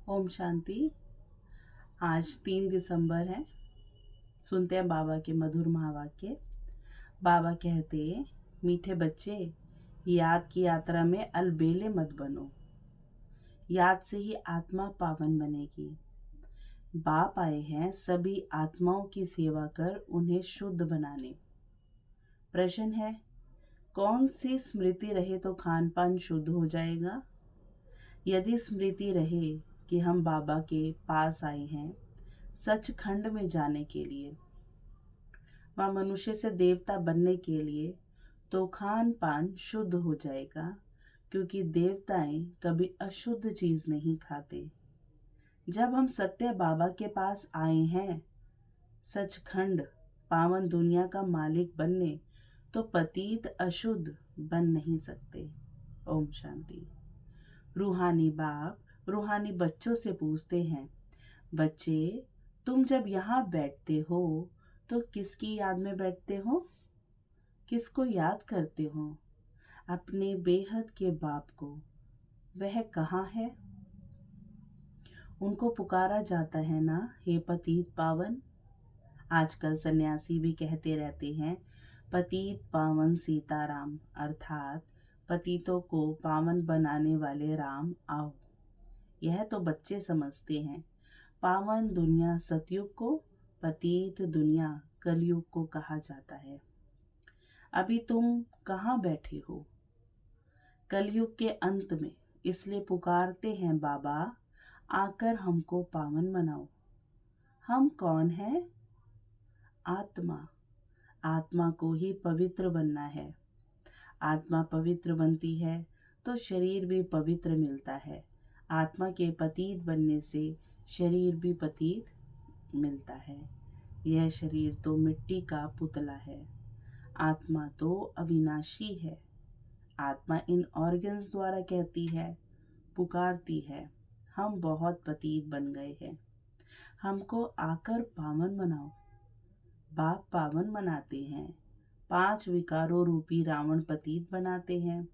ओम शांति। आज 3 दिसंबर है। सुनते हैं बाबा के मधुर महावाक्य। बाबा कहते, मीठे बच्चे, याद की यात्रा में अलबेले मत बनो। याद से ही आत्मा पावन बनेगी। बाप आए हैं सभी आत्माओं की सेवा कर उन्हें शुद्ध बनाने। प्रश्न है, कौन सी स्मृति रहे तो खान पान शुद्ध हो जाएगा? यदि स्मृति रहे कि हम बाबा के पास आए हैं सचखंड में जाने के लिए, वह मनुष्य से देवता बनने के लिए, तो खान पान शुद्ध हो जाएगा, क्योंकि देवताएं कभी अशुद्ध चीज नहीं खाते। जब हम सत्य बाबा के पास आए हैं सचखंड पावन दुनिया का मालिक बनने, तो पतित अशुद्ध बन नहीं सकते। ओम शांति। रूहानी बाप रूहानी बच्चों से पूछते हैं, बच्चे, तुम जब यहाँ बैठते हो तो किसकी याद में बैठते हो? किसको याद करते हो? अपने बेहद के बाप को। वह कहाँ है? उनको पुकारा जाता है ना, हे पतित पावन। आजकल सन्यासी भी कहते रहते हैं, पतित पावन सीताराम, अर्थात पतितों को पावन बनाने वाले राम आओ। यह तो बच्चे समझते हैं। पावन दुनिया सतयुग को, पतित दुनिया कलयुग को कहा जाता है। अभी तुम कहाँ बैठे हो? कलयुग के अंत में। इसलिए पुकारते हैं, बाबा आकर हमको पावन बनाओ। हम कौन हैं? आत्मा। आत्मा को ही पवित्र बनना है। आत्मा पवित्र बनती है तो शरीर भी पवित्र मिलता है। आत्मा के पतित बनने से शरीर भी पतित मिलता है। यह शरीर तो मिट्टी का पुतला है। आत्मा तो अविनाशी है। आत्मा इन ऑर्गन्स द्वारा कहती है, पुकारती है, हम बहुत पतित बन गए हैं, हमको आकर पावन बनाओ। बाप पावन बनाते हैं। 5 विकारों रूपी रावण पतित बनाते हैं।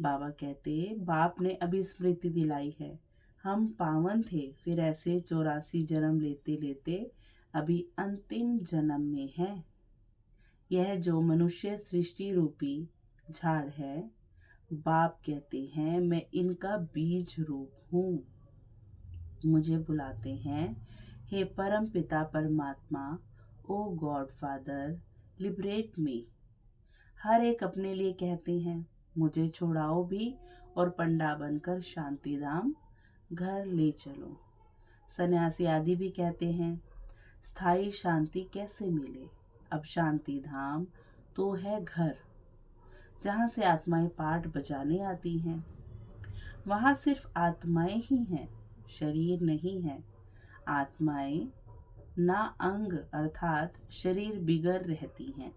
बाबा कहते, बाप ने अभी स्मृति दिलाई है, हम पावन थे, फिर ऐसे 84 जन्म लेते लेते अभी अंतिम जन्म में हैं। यह जो मनुष्य सृष्टि रूपी झाड़ है, बाप कहते हैं, मैं इनका बीज रूप हूँ। मुझे बुलाते हैं, हे परम पिता परमात्मा, ओ गॉड फादर, लिबरेट मी। हर एक अपने लिए कहते हैं, मुझे छुड़ाओ भी और पंडा बनकर शांति धाम घर ले चलो। सन्यासी आदि भी कहते हैं, स्थायी शांति कैसे मिले? अब शांति धाम तो है घर, जहाँ से आत्माएं पाठ बजाने आती हैं। वहाँ सिर्फ आत्माएं ही हैं, शरीर नहीं है। आत्माएं ना अंग अर्थात शरीर बिगर रहती हैं।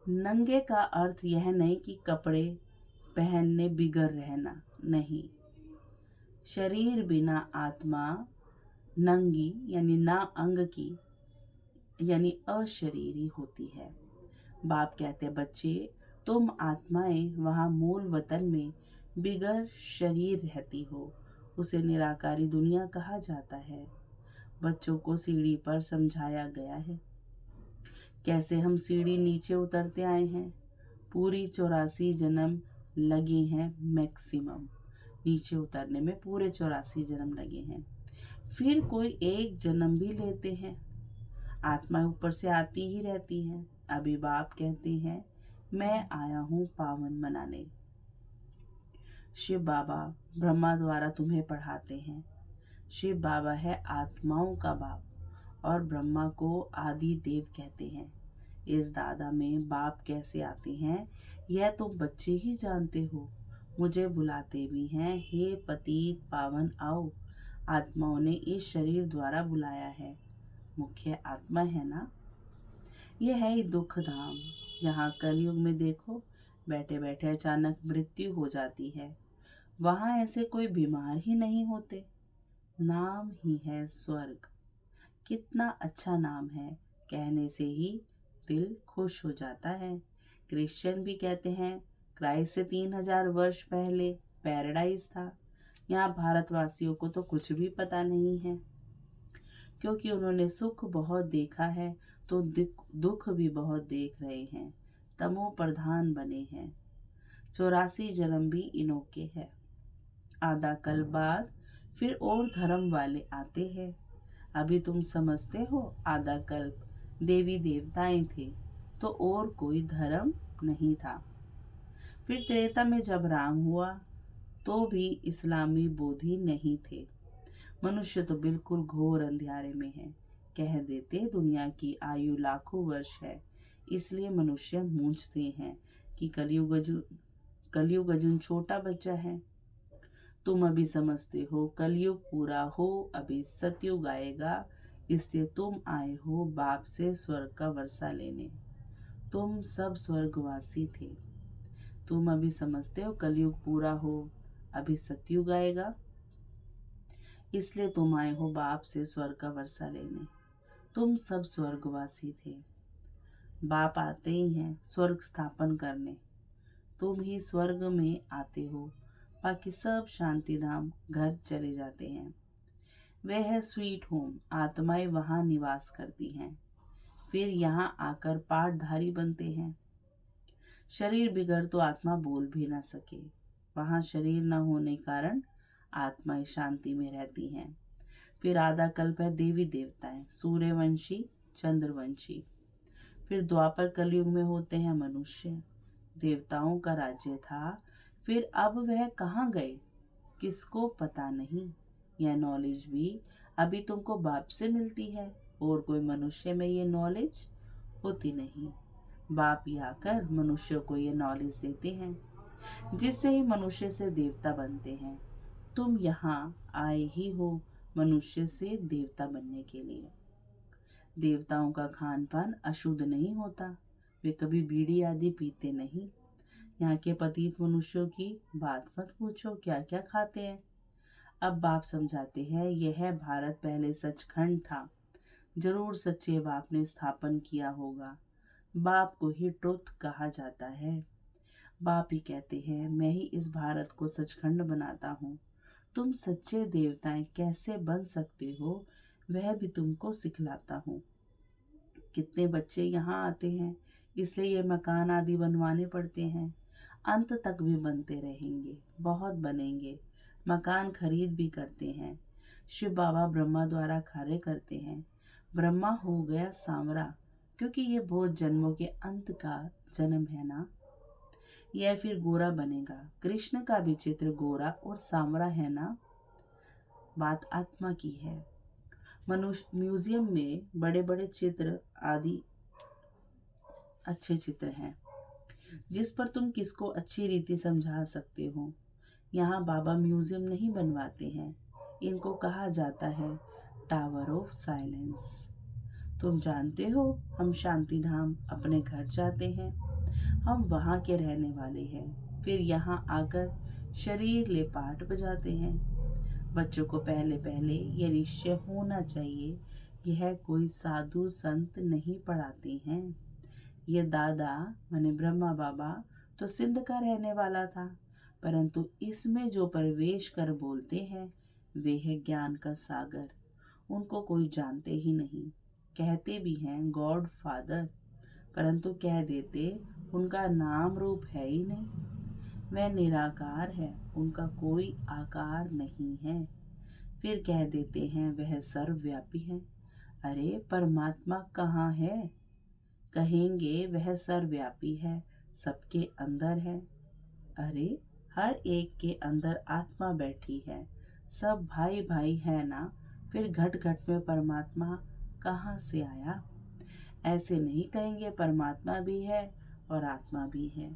नंगे का अर्थ यह नहीं कि कपड़े पहनने बिगर रहना, नहीं। शरीर बिना आत्मा नंगी यानी ना अंग की यानी अशरीरी होती है। बाप कहते, बच्चे, तुम आत्माएं वहाँ मूल वतन में बिगर शरीर रहती हो, उसे निराकारी दुनिया कहा जाता है। बच्चों को सीढ़ी पर समझाया गया है, कैसे हम सीढ़ी नीचे उतरते आए हैं। पूरी 84 जन्म लगे हैं, मैक्सिमम नीचे उतरने में पूरे 84 जन्म लगे हैं। फिर कोई एक जन्म भी लेते हैं। आत्मा ऊपर से आती ही रहती है। अभी बाप कहते हैं, मैं आया हूँ पावन बनाने। शिव बाबा ब्रह्मा द्वारा तुम्हें पढ़ाते हैं। शिव बाबा है आत्माओं का बाप और ब्रह्मा को आदि देव कहते हैं। इस दादा में बाप कैसे आते हैं यह तो बच्चे ही जानते हो। मुझे बुलाते भी हैं, हे पतित पावन आओ। आत्माओं ने इस शरीर द्वारा बुलाया है। मुख्य आत्मा है ना। यह है दुख धाम। यहाँ कलयुग में देखो, बैठे बैठे अचानक मृत्यु हो जाती है। वहाँ ऐसे कोई बीमार ही नहीं होते। नाम ही है स्वर्ग। कितना अच्छा नाम है, कहने से ही दिल खुश हो जाता है। क्रिश्चियन भी कहते हैं, क्राइस्ट से 3000 वर्ष पहले पैराडाइज था। यहाँ भारतवासियों को तो कुछ भी पता नहीं है, क्योंकि उन्होंने सुख बहुत देखा है तो दुख भी बहुत देख रहे हैं। तमो प्रधान बने हैं, 84 जन्म भी इनों के है। आधा कल बाद फिर और धर्म वाले आते हैं। अभी तुम समझते हो आधा कल्प देवी देवताएं थे तो और कोई धर्म नहीं था। फिर त्रेता में जब राम हुआ तो भी इस्लामी बोधि नहीं थे। मनुष्य तो बिल्कुल घोर अंधियारे में है। कह देते दुनिया की आयु लाखों वर्ष है, इसलिए मनुष्य मूंझते हैं कि कलयुग अर्जुन छोटा बच्चा है। तुम अभी समझते हो कलयुग पूरा हो अभी सतयुग आएगा, इसलिए तुम आए हो बाप से स्वर्ग का वर्षा लेने। तुम सब स्वर्गवासी थे। तुम अभी समझते हो कलयुग पूरा हो अभी सतयुग आएगा, इसलिए तुम आए हो बाप से स्वर्ग का वर्षा लेने। तुम सब स्वर्गवासी थे। बाप आते ही हैं स्वर्ग स्थापन करने। तुम ही स्वर्ग में आते हो, बाकी सब शांति धाम घर चले जाते हैं। वह है स्वीट होम, आत्माएं वहां निवास करती हैं, फिर यहाँ आकर पाठधारी बनते हैं। शरीर बिगड़ तो आत्मा बोल भी ना सके, वहां शरीर न होने कारण आत्माएं शांति में रहती हैं। फिर आधा कल्प है देवी देवताएं, सूर्यवंशी चंद्रवंशी। फिर द्वापर कलयुग में होते हैं मनुष्य। देवताओं का राज्य था, फिर अब वह कहाँ गए किसको पता नहीं। यह नॉलेज भी अभी तुमको बाप से मिलती है और कोई मनुष्य में ये नॉलेज होती नहीं। बाप ही आकर मनुष्य को ये नॉलेज देते हैं, जिससे ही मनुष्य से देवता बनते हैं। तुम यहाँ आए ही हो मनुष्य से देवता बनने के लिए। देवताओं का खान पान अशुद्ध नहीं होता, वे कभी बीड़ी आदि पीते नहीं। यहाँ के पतित मनुष्यों की बात मत पूछो क्या क्या खाते हैं। अब बाप समझाते हैं यह भारत पहले सचखंड था, जरूर सच्चे बाप ने स्थापन किया होगा। बाप को ही ट्रुथ कहा जाता है। बाप ही कहते हैं मैं ही इस भारत को सचखंड बनाता हूँ। तुम सच्चे देवताएं कैसे बन सकते हो वह भी तुमको सिखलाता हूँ। कितने बच्चे यहाँ आते हैं, इसलिए ये मकान आदि बनवाने पड़ते हैं। अंत तक भी बनते रहेंगे, बहुत बनेंगे। मकान खरीद भी करते हैं। शिव बाबा ब्रह्मा द्वारा कार्य करते हैं। ब्रह्मा हो गया सांवरा, क्योंकि ये बहुत जन्मों के अंत का जन्म है ना। यह फिर गोरा बनेगा। कृष्ण का भी चित्र गोरा और सांवरा है ना। बात आत्मा की है। मनुष्य म्यूजियम में बड़े बड़े चित्र आदि अच्छे चित्र हैं, जिस पर तुम किसको अच्छी रीति समझा सकते हो। यहाँ बाबा म्यूजियम नहीं बनवाते हैं, इनको कहा जाता है टावर ऑफ साइलेंस। तुम जानते हो हम शांति धाम अपने घर जाते हैं, हम वहाँ के रहने वाले हैं। फिर यहाँ आकर शरीर ले पाठ बजाते हैं। बच्चों को पहले पहले ये निश्चय होना चाहिए यह कोई साधु संत नहीं पढ़ाते हैं। ये दादा माने ब्रह्मा बाबा तो सिंध का रहने वाला था, परंतु इसमें जो प्रवेश कर बोलते हैं वे है ज्ञान का सागर। उनको कोई जानते ही नहीं। कहते भी हैं गॉड फादर, परंतु कह देते उनका नाम रूप है ही नहीं। वह निराकार है, उनका कोई आकार नहीं है। फिर कह देते हैं वह सर्वव्यापी है। अरे परमात्मा कहाँ है? कहेंगे वह सर्वव्यापी है, सबके अंदर है। अरे हर एक के अंदर आत्मा बैठी है, सब भाई भाई है ना। फिर घट घट में परमात्मा कहाँ से आया? ऐसे नहीं कहेंगे परमात्मा भी है और आत्मा भी है।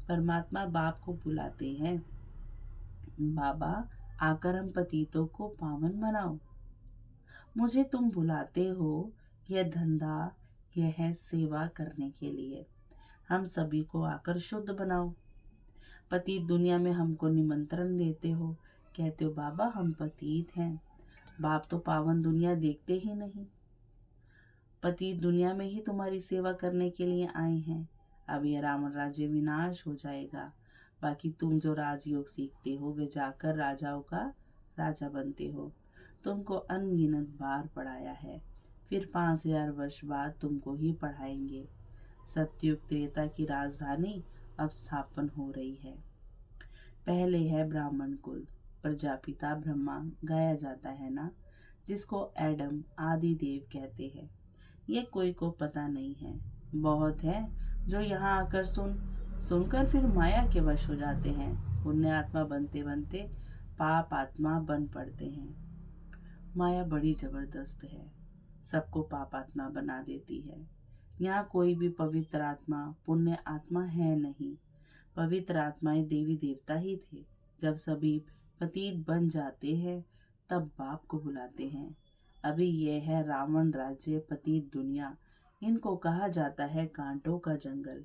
परमात्मा बाप को बुलाते हैं, बाबा आकर हम पतितों को पावन बनाओ। मुझे तुम बुलाते हो, यह धंधा यह है सेवा करने के लिए। हम सभी को आकर शुद्ध बनाओ। पतित दुनिया में हमको निमंत्रण देते हो, कहते हो बाबा हम पतित हैं। बाप तो पावन दुनिया देखते ही नहीं। पतित दुनिया में ही तुम्हारी सेवा करने के लिए आए हैं। अब यह रावण राज्य विनाश हो जाएगा, बाकी तुम जो राजयोग सीखते हो वे जाकर राजाओं का राजा बनते हो। तुमको अनगिनत बार पढ़ाया है, फिर 5000 वर्ष बाद तुमको ही पढ़ाएंगे। सतयुग त्रेता की राजधानी अब स्थापन हो रही है। पहले है ब्राह्मण कुल, प्रजापिता ब्रह्मा गाया जाता है ना, जिसको एडम आदि देव कहते हैं। ये कोई को पता नहीं है। बहुत है जो यहाँ आकर सुनकर फिर माया के वश हो जाते हैं। पुण्य आत्मा बनते बनते पाप आत्मा बन पड़ते हैं। माया बड़ी जबरदस्त है, सबको पाप आत्मा बना देती है। यहाँ कोई भी पवित्र आत्मा पुण्य आत्मा है नहीं। पवित्र आत्माएं देवी देवता ही थे। जब सभी पतित बन जाते हैं तब बाप को बुलाते हैं। अभी यह है रावण राज्य, पतित दुनिया। इनको कहा जाता है कांटों का जंगल।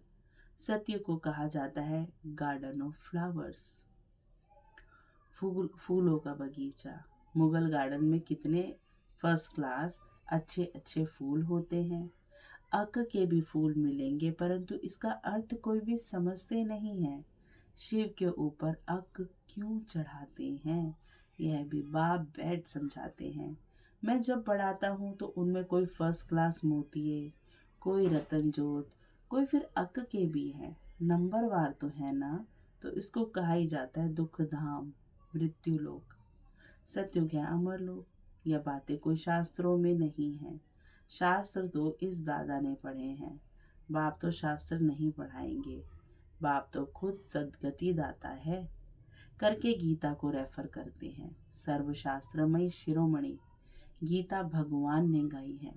सत्य को कहा जाता है गार्डन ऑफ फ्लावर्स, फूलों का बगीचा। मुगल गार्डन में कितने फर्स्ट क्लास अच्छे अच्छे फूल होते हैं। अक के भी फूल मिलेंगे, परंतु इसका अर्थ कोई भी समझते नहीं है। शिव के ऊपर अक क्यों चढ़ाते हैं, यह भी बाप बैठ समझाते हैं। मैं जब पढ़ाता हूँ तो उनमें कोई फर्स्ट क्लास मोतिये, कोई रतन जोत, कोई फिर अक के भी हैं। नंबरवार तो है ना, तो इसको कहा ही जाता है दुख धाम, मृत्यु लोक। सत्युग है अमर लोक। यह बातें कोई शास्त्रों में नहीं है। शास्त्र तो इस दादा ने पढ़े हैं। बाप तो शास्त्र नहीं पढ़ाएंगे। बाप तो खुद सदगति दाता है करके गीता को रेफर करते हैं। सर्वशास्त्रमयी शिरोमणि गीता भगवान ने गाई है,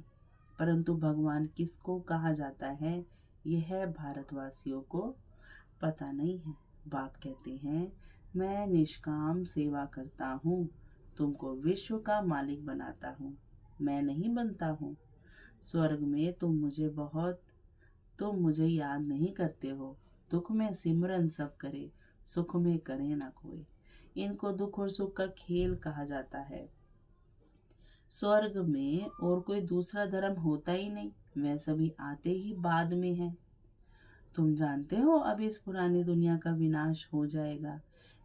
परंतु भगवान किसको कहा जाता है यह भारतवासियों को पता नहीं है। बाप कहते हैं मैं निष्काम सेवा करता हूँ, तुमको विश्व का मालिक बनाता हूँ, मैं नहीं बनता हूँ। स्वर्ग में तुम मुझे याद नहीं करते हो। दुख में सिमरन सब करे, सुख में करे ना कोई। इनको दुख और सुख का खेल कहा जाता है। स्वर्ग में और कोई दूसरा धर्म होता ही नहीं, वह सभी आते ही बाद में है। तुम जानते हो अब इस पुरानी दुनिया का विनाश हो जाएगा।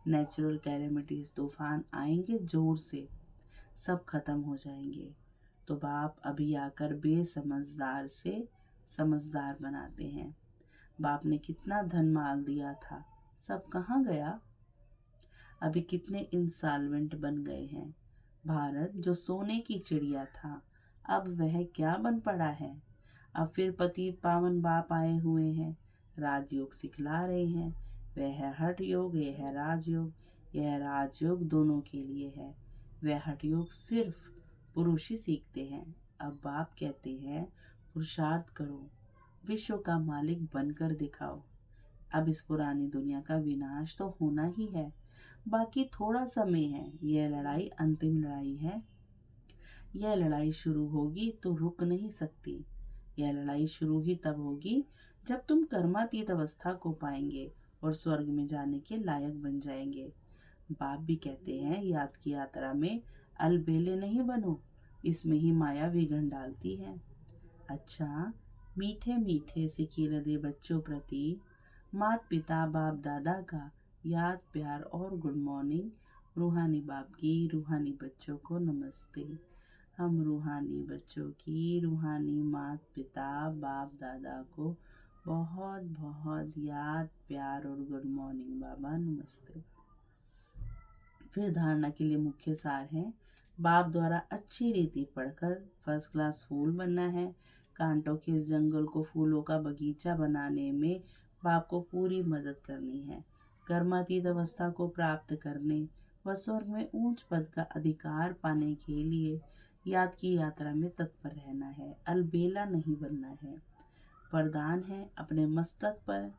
नेचुरल कैलेमिटीज, तूफान आएंगे जोर से, सब खत्म हो जाएंगे। तो बाप अभी आकर बेसमझदार से समझदार बनाते हैं। बाप ने कितना धन माल दिया था, सब कहाँ गया? अभी कितने इंसॉल्वेंट बन गए हैं। भारत जो सोने की चिड़िया था, अब वह क्या बन पड़ा है। अब फिर पतित पावन बाप आए हुए हैं, राजयोग सिखला रहे हैं। वह है हठ योग, यह है राजयोग। यह राजयोग दोनों के लिए है, वह हठ योग सिर्फ पुरुष ही सीखते हैं। अब बाप कहते हैं पुरुषार्थ करो, विश्व का मालिक बनकर दिखाओ। अब इस पुरानी दुनिया का विनाश तो होना ही है, बाकी थोड़ा समय है। यह लड़ाई अंतिम लड़ाई है। यह लड़ाई शुरू होगी तो रुक नहीं सकती। यह लड़ाई शुरू ही तब होगी जब तुम कर्मातीत अवस्था को पाएंगे और स्वर्ग में जाने के लायक बन जाएंगे। बाप भी कहते हैं याद की यात्रा में अलबेले नहीं बनो, इसमें ही माया विघन डालती है। अच्छा, मीठे मीठे से दे बच्चों प्रति मात पिता बाप दादा का याद प्यार और गुड मॉर्निंग। रूहानी बाप की रूहानी बच्चों को नमस्ते। हम रूहानी बच्चों की रूहानी मात पिता बाप दादा को बहुत बहुत याद प्यार और गुड मॉर्निंग बाबा, नमस्ते। फिर धारणा के लिए मुख्य सार है। बाप द्वारा अच्छी रीति पढ़कर फर्स्ट क्लास फूल बनना है। कांटों के इस जंगल को फूलों का बगीचा बनाने में बाप को पूरी मदद करनी है। कर्मातीत अवस्था को प्राप्त करने व स्वर्ग में ऊंच पद का अधिकार पाने के लिए याद की यात्रा में तत्पर रहना है, अलबेला नहीं बनना है। वरदान है अपने मस्तक पर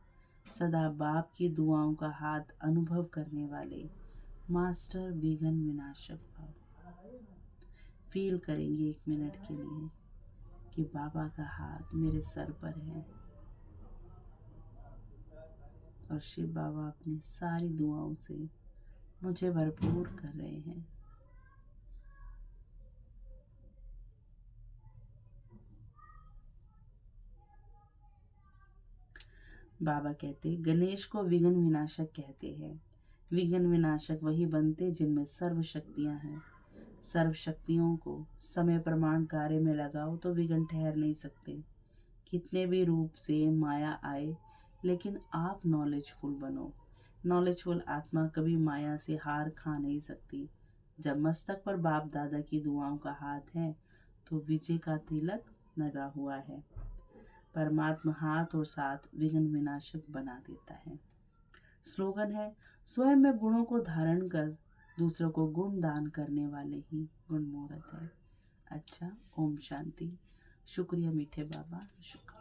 सदा बाप की दुआओं का हाथ अनुभव करने वाले मास्टर विघन विनाशक भाव। फील करेंगे 1 मिनट के लिए कि बाबा का हाथ मेरे सर पर है और शिव बाबा अपनी सारी दुआओं से मुझे भरपूर कर रहे हैं। बाबा कहते गणेश को विघ्न विनाशक कहते हैं। विघ्न विनाशक वही बनते जिनमें सर्व शक्तियां हैं। सर्व शक्तियों को समय प्रमाण कार्य में लगाओ तो विघ्न ठहर नहीं सकते। कितने भी रूप से माया आए, लेकिन आप नॉलेजफुल बनो। नॉलेजफुल आत्मा कभी माया से हार खा नहीं सकती। जब मस्तक पर बाप दादा की दुआओं का हाथ है तो विजय का तिलक लगा हुआ है। परमात्मा हाथ और साथ विघ्न विनाशक बना देता है। स्लोगन है, स्वयं में गुणों को धारण कर दूसरों को गुण दान करने वाले ही गुण मूर्त है। अच्छा, ओम शांति। शुक्रिया मीठे बाबा, शुक्रिया।